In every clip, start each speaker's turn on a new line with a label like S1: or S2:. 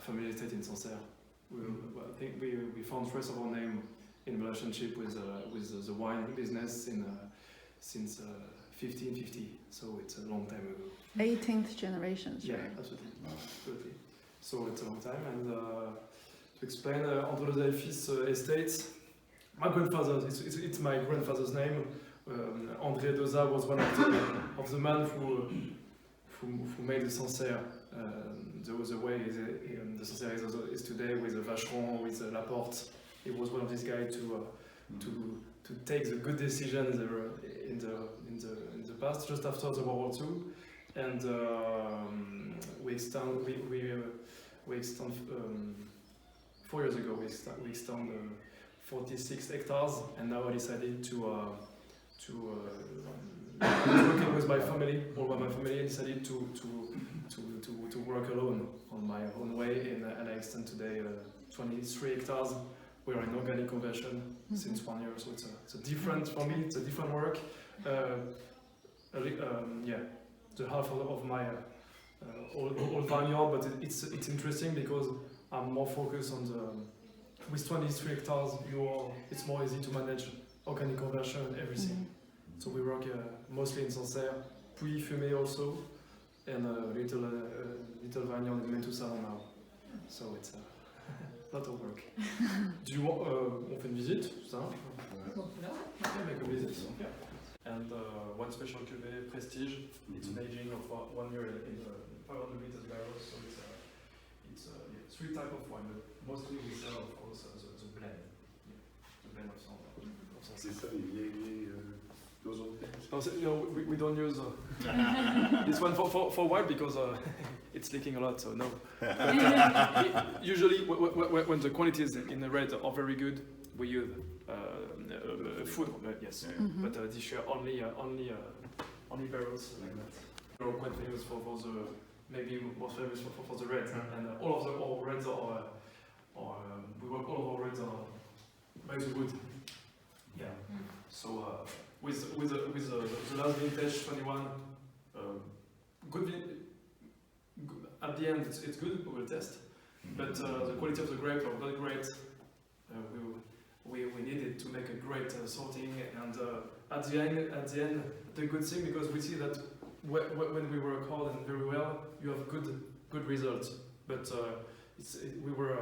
S1: family estate in Sancerre. I think we found trace of our name in relationship with the wine business since 1550, so it's a long time ago.
S2: 18th generation.
S1: Yeah,
S2: right?
S1: absolutely. So it's a long time, and to explain, André de Delphis Estates, my grandfather, it's my grandfather's name. André Dezat was one of the men who made the Sancerre the way the Sancerre is today, with the Vacheron, with the Laporte. He was one of these guys to take the good decisions in the past, just after the World War II, and we extend 4 years ago we extend 46 hectares, and now I decided to working with my family, all by my family, I decided to work alone on my own way, and I extend today 23 hectares. We are in organic conversion since 1 year, so it's a different, for me, it's a different work. The half of my old vineyard, but it's interesting because I'm more focused on with 23 hectares, it's more easy to manage organic conversion and everything. So we work mostly in Sancerre, puis Firmin also, and a little vineyard in Domaine now. So it's a lot of work. Do you want, on fait une visite, ça? Make a visit. Yeah. And one special cuvée, Prestige. It's an aging of 1 year in 500 liters barrels. So it's 3 types of wine, but mostly we sell, of course, the blend. Yeah. The blend of Sancerre.
S3: C'est ça, les vieilles doses.
S1: No, we don't use this one for white because it's leaking a lot, so no. Usually, when the quantities in the red are very good, we use food. Yes, but this year only barrels like that. We're quite famous for the maybe most famous for the red, and all of our reds are we work all of our reds are by the wood. Yeah. So with the last vintage 21, good. At the end, it's good. We will test, but the quality of the grape are not great. We needed to make a great sorting, and at the end, the good thing, because we see that when we work hard and very well, you have good results. But we were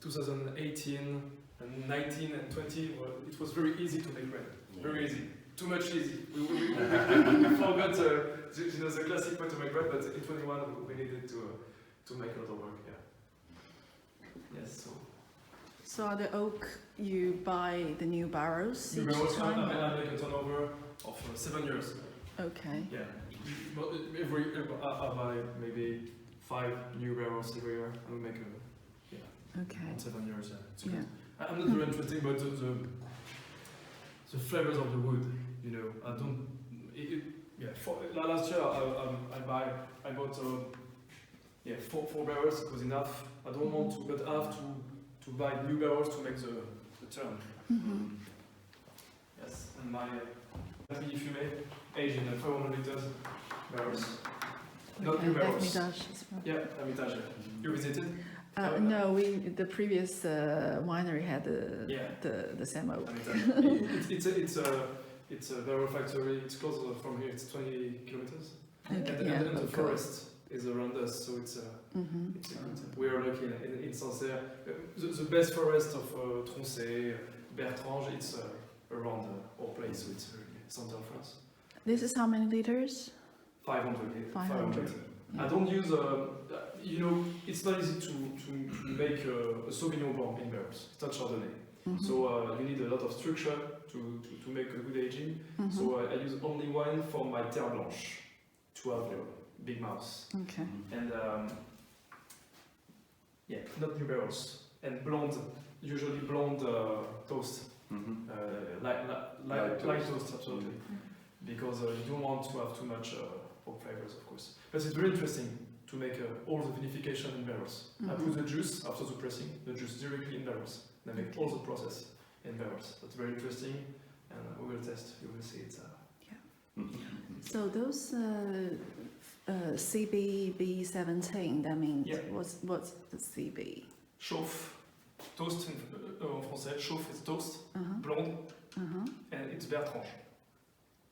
S1: 2018 and 19 and 20, it was very easy to make bread. Very easy. Too much easy. We forgot the classic way to make bread, but in 21 we needed to make a lot of work. Yeah. Yes.
S2: So are the oak, you buy the new barrels each time?
S1: I make a turnover of 7 years.
S2: Okay.
S1: Yeah. I buy maybe 5 new barrels every year, and we make
S2: Okay.
S1: 7 years. Yeah. It's good. I'm not very interested, but the flavors of the wood, I don't. Last year I bought 4 barrels. It was enough. I don't want to, but I have to buy new barrels to make the turn. Yes, and my mini Firmin aged in 500 liters barrels. Not new barrels. Yeah, Hermitage. You visited?
S2: No, the previous winery had the same oak.
S1: It's a barrel factory. It's close from here. It's 20 kilometers.
S2: Okay.
S1: And the forest is around us, so it's we are lucky in Sancerre. The best forest of Tronchet, Bertrange, it's around our place, so it's really central France.
S2: This is how many liters?
S1: 500.
S2: 500.
S1: I don't use it's not easy to make a Sauvignon Blanc in barrels. It's not Chardonnay. So you need a lot of structure to make a good aging. So I use only wine for my Terre Blanche to have big mouths.
S2: Okay.
S1: And not new barrels. And blonde, usually blonde toast. Light toast, absolutely. Because you don't want to have too much for flavors, of course. But it's very interesting to make all the vinification in barrels. I put the juice after the pressing, the juice directly in barrels. And I make all the process in barrels. That's very interesting, and we will test. You will see it.
S2: So those CB B17. That means
S1: Yeah.
S2: what's the CB?
S1: Chauffe, toast en français. Chauffe is toast, blonde, and it's Bertrange.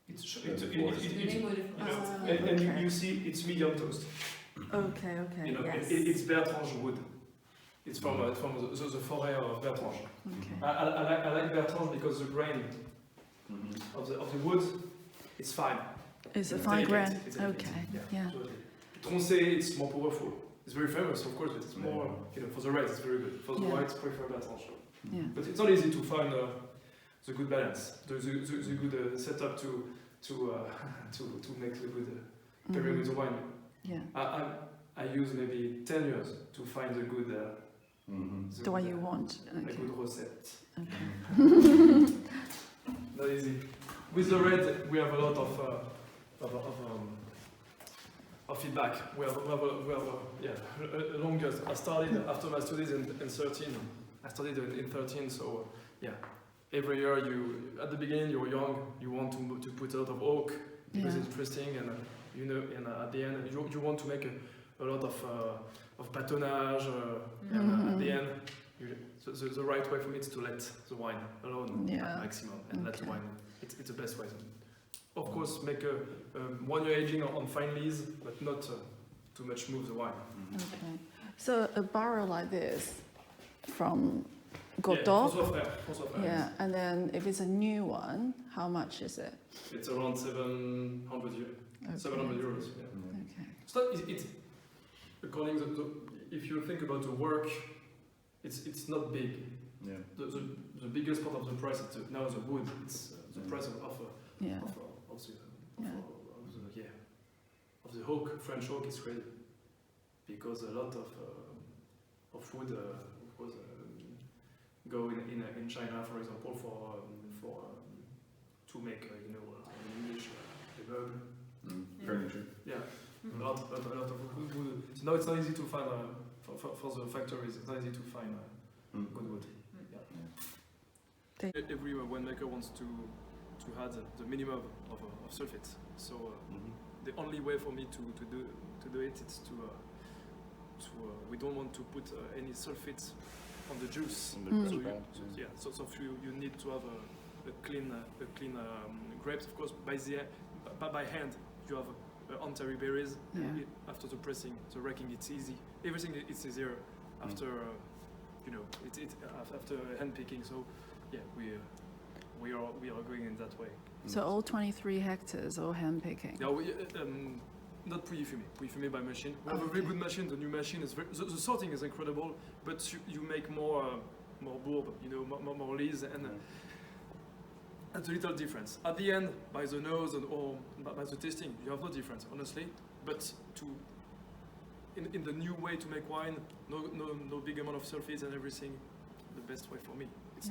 S1: And you see, it's medium toast.
S2: Okay.
S1: You know,
S2: Yes.
S1: it's Bertrange wood. It's from the forêt of Bertrange.
S2: Okay.
S1: I like Bertrange because the grain of the wood is fine.
S2: It's a
S1: It's
S2: fine
S1: delicate,
S2: grain.
S1: it's delicate.
S2: Okay. Yeah.
S1: Totally. Troncé, it's more powerful. It's very famous, of course, but it's more, you know, for the red, it's very good. For the
S2: Yeah.
S1: white, prefer Bertrange.
S2: Yeah.
S1: But it's not easy to find the good balance, the good setup to make the good pairing with the wine.
S2: Yeah.
S1: I use maybe 10 years to find the good.
S2: The one you want.
S1: A
S2: Okay.
S1: good recette.
S2: Okay.
S1: Not easy. With the red, we have a lot of feedback. We have a longer. I started after my studies in 13. I studied in 13, so every year at the beginning you're young, you want to put a lot of oak because it's interesting, and and at the end you want to make a lot of batonnage, and at the end the right way for me is to let the wine alone at maximum, and let the wine. It's the best way. Of course, make a 1 year aging on fine lees, but not too much move the wine.
S2: Okay. So a barrel like this from
S1: Yeah,
S2: Godot.
S1: François Frère.
S2: Yeah, and then if it's a new one, how much is it?
S1: It's around 700 euros.
S2: Okay.
S1: 700 euros. Yeah.
S2: Okay.
S1: It's not. It's according to if you think about the work, it's not big.
S3: Yeah.
S1: The biggest part of the price is now the wood. It's the price of
S2: Yeah.
S1: of the oak. French oak is crazy because a lot of wood, of course, go in China, for example, for to make in English meubles.
S3: Furniture.
S1: Yeah, a lot of wood. So now it's not easy to find for the factories. It's not easy to find good wood. Every winemaker wants to add the minimum of sulfate. So the only way for me to do it is to we don't want to put any sulfate on the juice. So you need to have a clean grapes. Of course, by hand you have on-terry berries. After the pressing, the racking, it's easy. Everything is easier after after hand picking. So we are going in that way.
S2: So all 23 hectares, all hand picking.
S1: Yeah, not pre-fumé by machine. We have a very good machine. The new machine is the sorting is incredible, but you make more bourbe, more lees, and that's a little difference. At the end, by the nose or by the tasting, you have no difference, honestly. But in the new way to make wine, no big amount of sulfates and everything, the best way for me. It's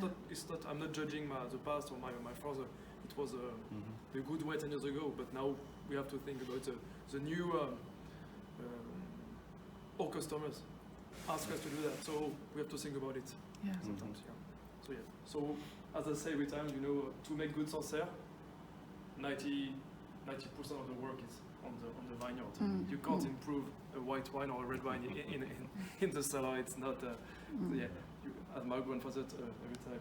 S1: not. I'm not judging the past or my father. It was a good way 10 years ago, but now we have to think about the new. All customers ask us to do that, so we have to think about it sometimes. So as I say every time, to make good Sancerre, 90% of the work is on the vineyard. You can't improve a white wine or a red wine in the cellar. It's not. As my grandfather every time.